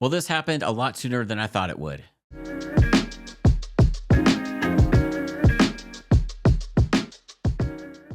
Well, this happened a lot sooner than I thought it would.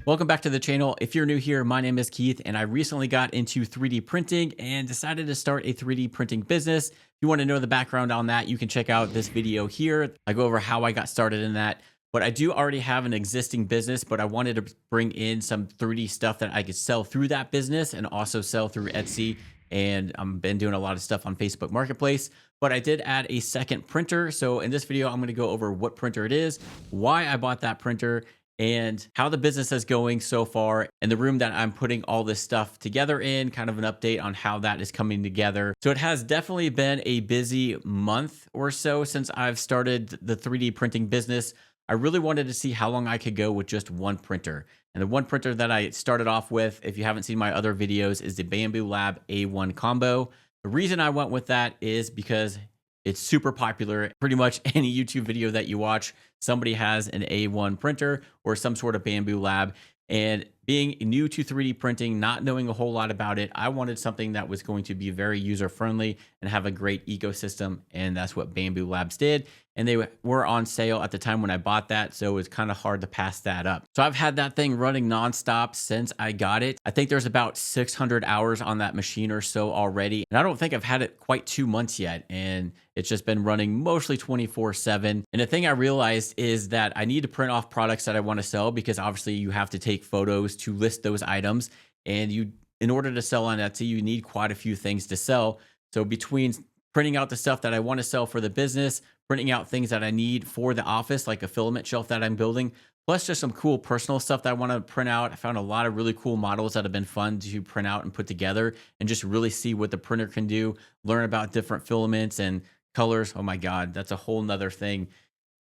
Welcome back to the channel. If you're new here, my name is Keith, and I recently got into 3D printing and decided to start a 3D printing business. If you want to know the background on that, you can check out this video here. I go over how I got started in that. But I do already have an existing business, but I wanted to bring in some 3D stuff that I could sell through that business and also sell through Etsy. And I've been doing a lot of stuff on Facebook Marketplace, but I did add a second printer. So in this video, I'm going to go over what printer it is, why I bought that printer, and how the business is going so far, and the room that I'm putting all this stuff together in, kind of an update on how that is coming together. So it has definitely been a busy month or so since I've started the 3D printing business. I really wanted to see how long I could go with just one printer. And the one printer that I started off with, if you haven't seen my other videos, is the Bambu Lab A1 combo. The reason I went with that is because it's super popular. Pretty much any YouTube video that you watch, somebody has an A1 printer or some sort of Bambu Lab. And being new to 3D printing, not knowing a whole lot about it, I wanted something that was going to be very user-friendly and have a great ecosystem. And that's what Bambu Labs did. And they were on sale at the time when I bought that, so it was kind of hard to pass that up. So I've had that thing running nonstop since I got it. I think there's about 600 hours on that machine or so already. And I don't think I've had it quite 2 months yet. And it's just been running mostly 24/7. And the thing I realized is that I need to print off products that I want to sell, because obviously you have to take photos to list those items. And in order to sell on Etsy, you need quite a few things to sell. So between printing out the stuff that I want to sell for the business, printing out things that I need for the office, like a filament shelf that I'm building, plus just some cool personal stuff that I want to print out. I found a lot of really cool models that have been fun to print out and put together and just really see what the printer can do, learn about different filaments and colors. Oh my God, that's a whole nother thing.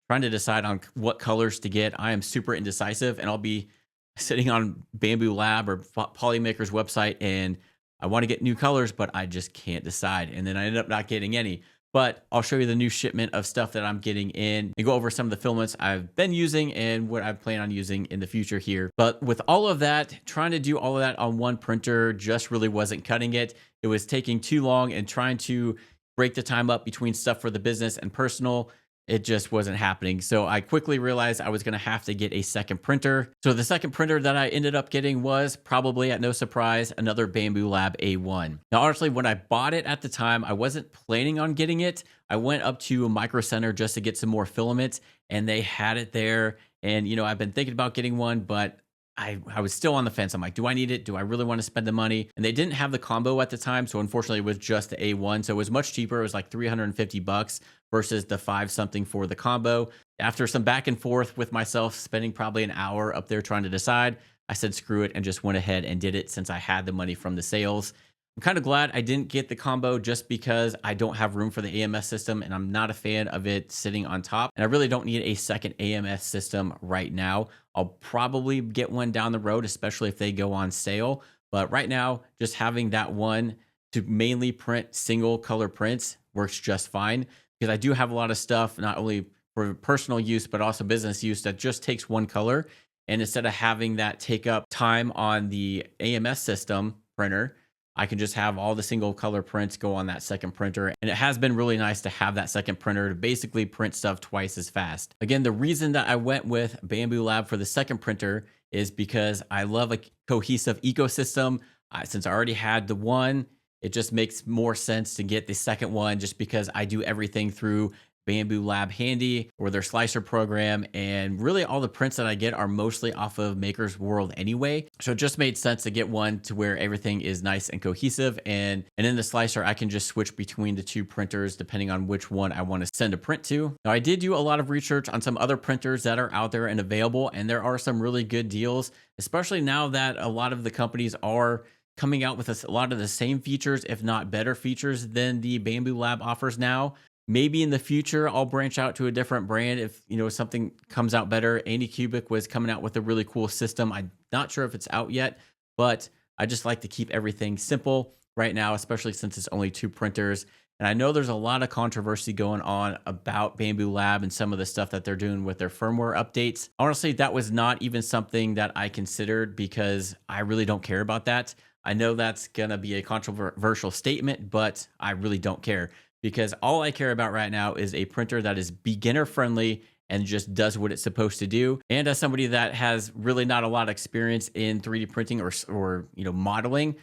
Trying to decide on what colors to get. I am super indecisive, and I'll be sitting on Bambu Lab or Polymaker's website, and I want to get new colors, but I just can't decide. And then I end up not getting any. But I'll show you the new shipment of stuff that I'm getting in and go over some of the filaments I've been using and what I plan on using in the future here. But with all of that, trying to do all of that on one printer just really wasn't cutting it. It was taking too long, and trying to break the time up between stuff for the business and personal, it just wasn't happening. So I quickly realized I was going to have to get a second printer. So the second printer that I ended up getting was, probably at no surprise, another Bambu Lab A1. Now, honestly, when I bought it at the time, I wasn't planning on getting it. I went up to a Micro Center just to get some more filaments, and they had it there. And, I've been thinking about getting one, but I was still on the fence. I'm like, do I need it? Do I really want to spend the money? And they didn't have the combo at the time. So unfortunately, it was just the A1. So it was much cheaper. It was like $350 versus the 5 something for the combo. After some back and forth with myself, spending probably an hour up there trying to decide, I said, screw it, and just went ahead and did it since I had the money from the sales. I'm kind of glad I didn't get the combo, just because I don't have room for the AMS system, and I'm not a fan of it sitting on top. And I really don't need a second AMS system right now. I'll probably get one down the road, especially if they go on sale. But right now, just having that one to mainly print single color prints works just fine, because I do have a lot of stuff, not only for personal use, but also business use, that just takes one color. And instead of having that take up time on the AMS system printer, I can just have all the single color prints go on that second printer. And it has been really nice to have that second printer to basically print stuff twice as fast. Again, the reason that I went with Bambu Lab for the second printer is because I love a cohesive ecosystem. Since I already had the one, it just makes more sense to get the second one, just because I do everything through Bambu Lab Handy or their slicer program, and really all the prints that I get are mostly off of Maker's World anyway. So it just made sense to get one to where everything is nice and cohesive, and in the slicer I can just switch between the two printers depending on which one I want to send a print to. Now, I did do a lot of research on some other printers that are out there and available, and there are some really good deals, especially now that a lot of the companies are coming out with a lot of the same features, if not better features, than the Bambu Lab offers now. Maybe in the future, I'll branch out to a different brand if, something comes out better. Anycubic was coming out with a really cool system. I'm not sure if it's out yet, but I just like to keep everything simple right now, especially since it's only 2 printers. And I know there's a lot of controversy going on about Bambu Lab and some of the stuff that they're doing with their firmware updates. Honestly, that was not even something that I considered, because I really don't care about that. I know that's going to be a controversial statement, but I really don't care. because all I care about right now is a printer that is beginner friendly and just does what it's supposed to do. And as somebody that has really not a lot of experience in 3D printing or modeling,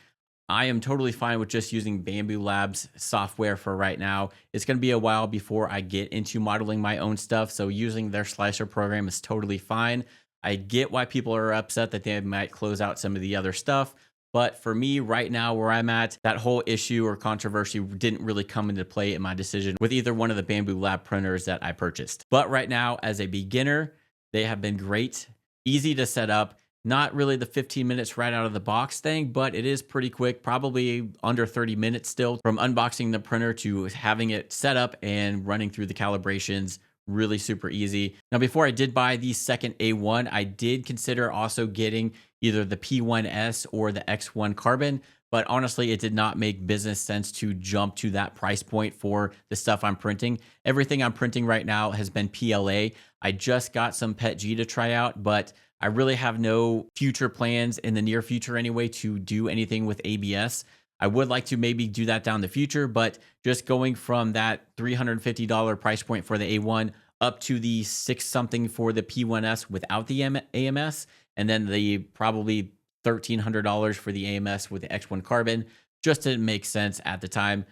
I am totally fine with just using Bambu Labs software for right now. It's going to be a while before I get into modeling my own stuff, so using their slicer program is totally fine. I get why people are upset that they might close out some of the other stuff, but for me right now where I'm at, that whole issue or controversy didn't really come into play in my decision with either one of the Bambu Lab printers that I purchased. But right now, as a beginner, they have been great, easy to set up. Not really the 15 minutes right out of the box thing, but it is pretty quick, probably under 30 minutes still from unboxing the printer to having it set up and running through the calibrations. Really super easy. Now, before I did buy the second A1, I did consider also getting either the P1S or the X1 Carbon, but honestly, it did not make business sense to jump to that price point for the stuff I'm printing. Everything I'm printing right now has been PLA. I just got some PETG to try out, but I really have no future plans in the near future anyway to do anything with ABS. I would like to maybe do that down the future, but just going from that $350 price point for the A1 up to the six something for the P1S without the AMS, and then the probably $1,300 for the AMS with the X1 Carbon just didn't make sense at the time.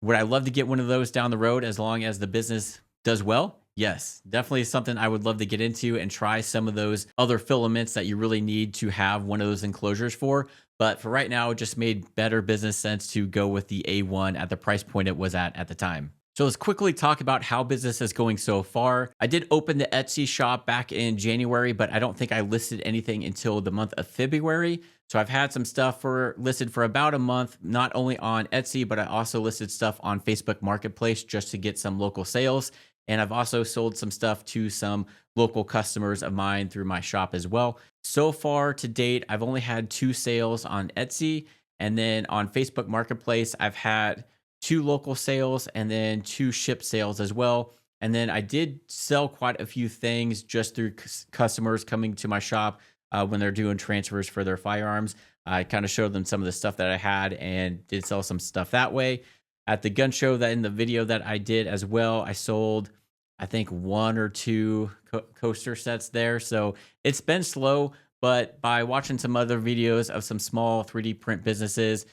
Would I love to get one of those down the road as long as the business does well? Yes, definitely something I would love to get into and try some of those other filaments that you really need to have one of those enclosures for. But for right now, it just made better business sense to go with the A1 at the price point it was at the time. So let's quickly talk about how business is going so far. I did open the Etsy shop back in January, but I don't think I listed anything until the month of February. So I've had some stuff listed for about a month, not only on Etsy, but I also listed stuff on Facebook Marketplace just to get some local sales. And I've also sold some stuff to some local customers of mine through my shop as well. So far to date, I've only had 2 sales on Etsy. And then on Facebook Marketplace, I've had 2 local sales and then 2 ship sales as well. And then I did sell quite a few things just through customers coming to my shop when they're doing transfers for their firearms. I kind of showed them some of the stuff that I had and did sell some stuff that way. At the gun show, that in the video that I did as well, I sold, I think, 1 or 2 coaster sets there. So it's been slow, but by watching some other videos of some small 3D print businesses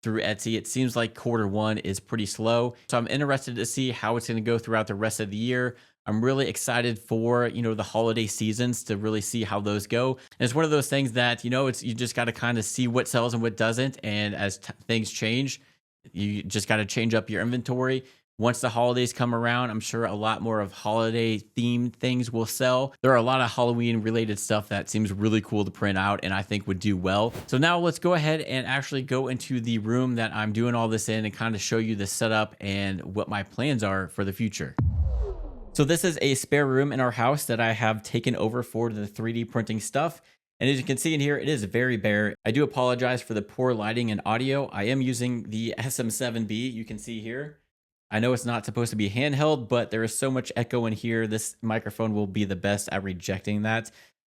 through Etsy, it seems like Q1 is pretty slow. So I'm interested to see how it's going to go throughout the rest of the year. I'm really excited for, the holiday seasons to really see how those go. And it's one of those things that, you just got to kind of see what sells and what doesn't. And as things change, you just got to change up your inventory. Once the holidays come around, I'm sure a lot more of holiday themed things will sell. There are a lot of Halloween related stuff that seems really cool to print out and I think would do well. So now let's go ahead and actually go into the room that I'm doing all this in and kind of show you the setup and what my plans are for the future. So this is a spare room in our house that I have taken over for the 3D printing stuff. And as you can see in here, it is very bare. I do apologize for the poor lighting and audio. I am using the SM7B, you can see here. I know it's not supposed to be handheld, but there is so much echo in here. This microphone will be the best at rejecting that.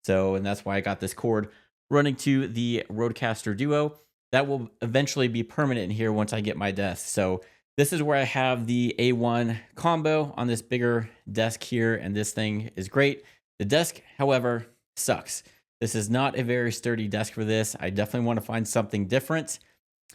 And that's why I got this cord running to the Rodecaster Duo. That will eventually be permanent in here once I get my desk. So this is where I have the A1 combo on this bigger desk here, and this thing is great. The desk, however, sucks. This is not a very sturdy desk for this. I definitely want to find something different.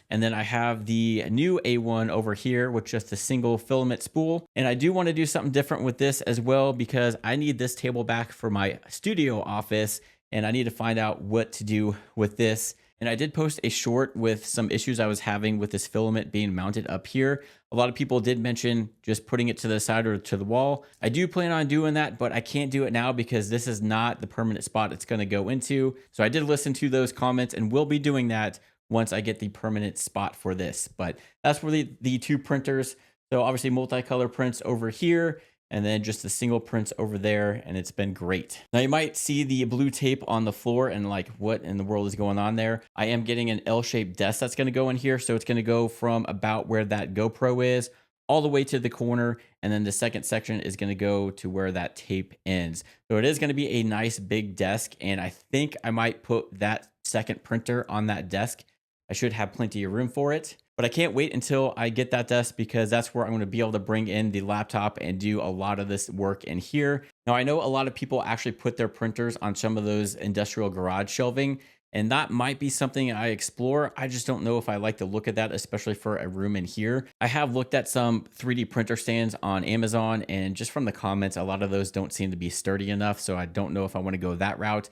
And then I have the new A1 over here with just a single filament spool. And I do want to do something different with this as well because I need this table back for my studio office and I need to find out what to do with this. And I did post a short with some issues I was having with this filament being mounted up here. A lot of people did mention just putting it to the side or to the wall. I do plan on doing that, but I can't do it now because this is not the permanent spot it's going to go into. So I did listen to those comments and will be doing that once I get the permanent spot for this. But that's for the 2 printers. So obviously multicolor prints over here and then just the single prints over there, and it's been great. Now you might see the blue tape on the floor and like what in the world is going on there. I am getting an L-shaped desk that's going to go in here. So it's going to go from about where that GoPro is all the way to the corner, and then the second section is going to go to where that tape ends. So it is going to be a nice big desk, and I think I might put that second printer on that desk. I should have plenty of room for it. But I can't wait until I get that desk because that's where I'm going to be able to bring in the laptop and do a lot of this work in here. Now, I know a lot of people actually put their printers on some of those industrial garage shelving, and that might be something I explore. I just don't know if I like to look at that, especially for a room in here. I have looked at some 3D printer stands on Amazon, and just from the comments, a lot of those don't seem to be sturdy enough. So I don't know if I want to go that route.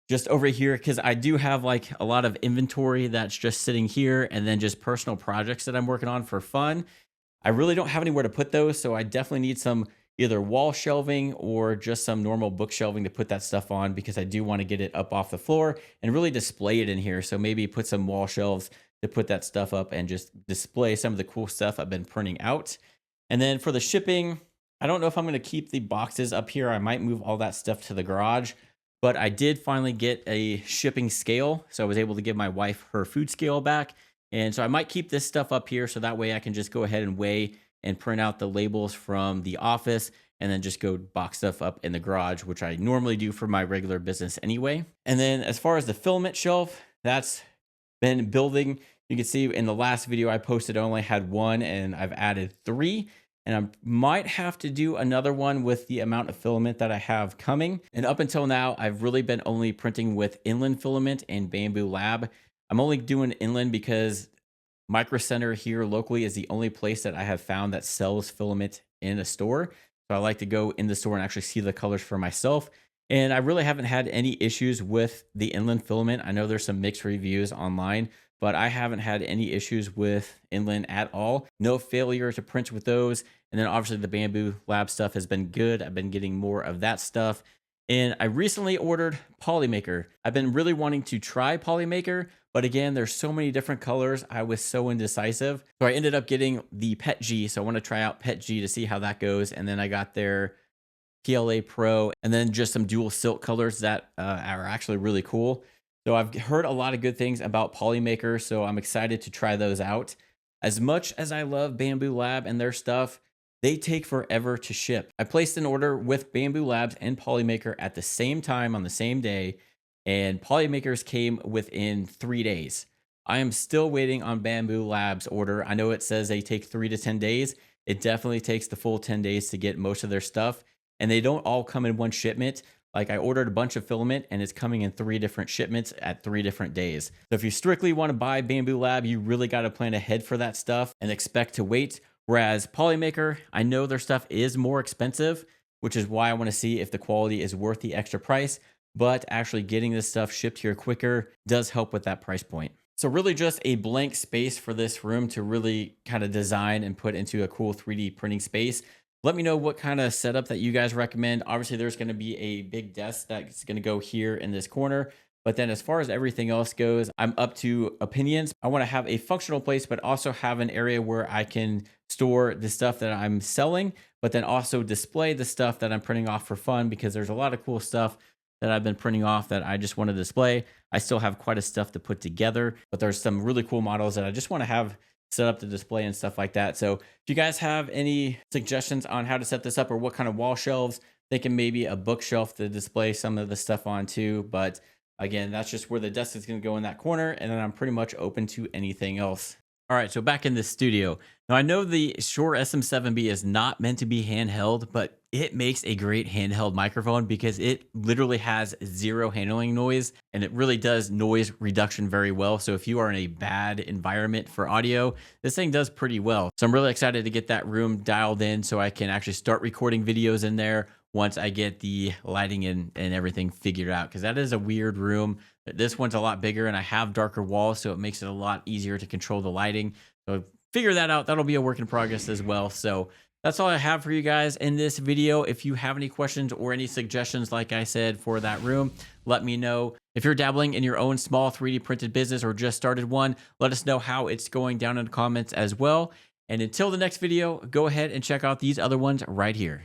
Just over here, because I do have like a lot of inventory that's just sitting here, and then just personal projects that I'm working on for fun. I really don't have anywhere to put those, so I definitely need some either wall shelving or just some normal book shelving to put that stuff on, because I do want to get it up off the floor and really display it in here. So maybe put some wall shelves to put that stuff up and just display some of the cool stuff I've been printing out. And then for the shipping, I don't know if I'm going to keep the boxes up here. I might move all that stuff to the garage, but I did finally get a shipping scale. So I was able to give my wife her food scale back. And so I might keep this stuff up here so that way I can just go ahead and weigh and print out the labels from the office and then just go box stuff up in the garage, which I normally do for my regular business anyway. And then as far as the filament shelf, that's been building. You can see in the last video I posted, I only had one and I've added 3. And I might have to do another one with the amount of filament that I have coming. And up until now, I've really been only printing with inland filament and Bambu Lab. I'm only doing inland because Micro Center here locally is the only place that I have found that sells filament in a store. So I like to go in the store and actually see the colors for myself. And I really haven't had any issues with the inland filament. I know there's some mixed reviews online, but I haven't had any issues with inland at all. No failure to print with those. And then obviously the Bambu Lab stuff has been good. I've been getting more of that stuff. And I recently ordered polymaker. I've been really wanting to try polymaker, but again, there's so many different colors. I was so indecisive. So I ended up getting the Pet G. So I want to try out Pet G to see how that goes. And then I got their PLA Pro, and then just some dual silk colors that are actually really cool. So I've heard a lot of good things about polymaker, so I'm excited to try those out. As much as I love Bambu Lab and their stuff, they take forever to ship. I placed an order with Bambu Labs and polymaker at the same time on the same day, and polymakers came within 3 days. I am still waiting on Bambu Labs order. I know it says they take 3 to 10 days. It definitely takes the full 10 days to get most of their stuff. And they don't all come in one shipment. Like I ordered a bunch of filament and it's coming in 3 different shipments at 3 different days. So if you strictly want to buy Bambu Lab, you really got to plan ahead for that stuff and expect to wait. Whereas polymaker, I know their stuff is more expensive, which is why I want to see if the quality is worth the extra price. But actually getting this stuff shipped here quicker does help with that price point. So really just a blank space for this room to really kind of design and put into a cool 3D printing space. Let me know what kind of setup that you guys recommend. Obviously, there's going to be a big desk that's going to go here in this corner. But then as far as everything else goes, I'm up to opinions. I want to have a functional place, but also have an area where I can store the stuff that I'm selling, but then also display the stuff that I'm printing off for fun, because there's a lot of cool stuff that I've been printing off that I just want to display. I still have quite a stuff to put together, but there's some really cool models that I just want to have set up to display and stuff like that. So if you guys have any suggestions on how to set this up or what kind of wall shelves, thinking maybe a bookshelf to display some of the stuff on too. But again, that's just where the desk is going to go in that corner. And then I'm pretty much open to anything else. All right, so back in the studio. Now I know the Shure SM7B is not meant to be handheld, but it makes a great handheld microphone because it literally has 0 handling noise, and it really does noise reduction very well. So if you are in a bad environment for audio, this thing does pretty well. So I'm really excited to get that room dialed in so I can actually start recording videos in there once I get the lighting and everything figured out, because that is a weird room. This one's a lot bigger and I have darker walls, so it makes it a lot easier to control the lighting. So figure that out. That'll be a work in progress as well. So that's all I have for you guys in this video. If you have any questions or any suggestions, like I said, for that room, let me know. If you're dabbling in your own small 3D printed business or just started one, let us know how it's going down in the comments as well. And until the next video, go ahead and check out these other ones right here.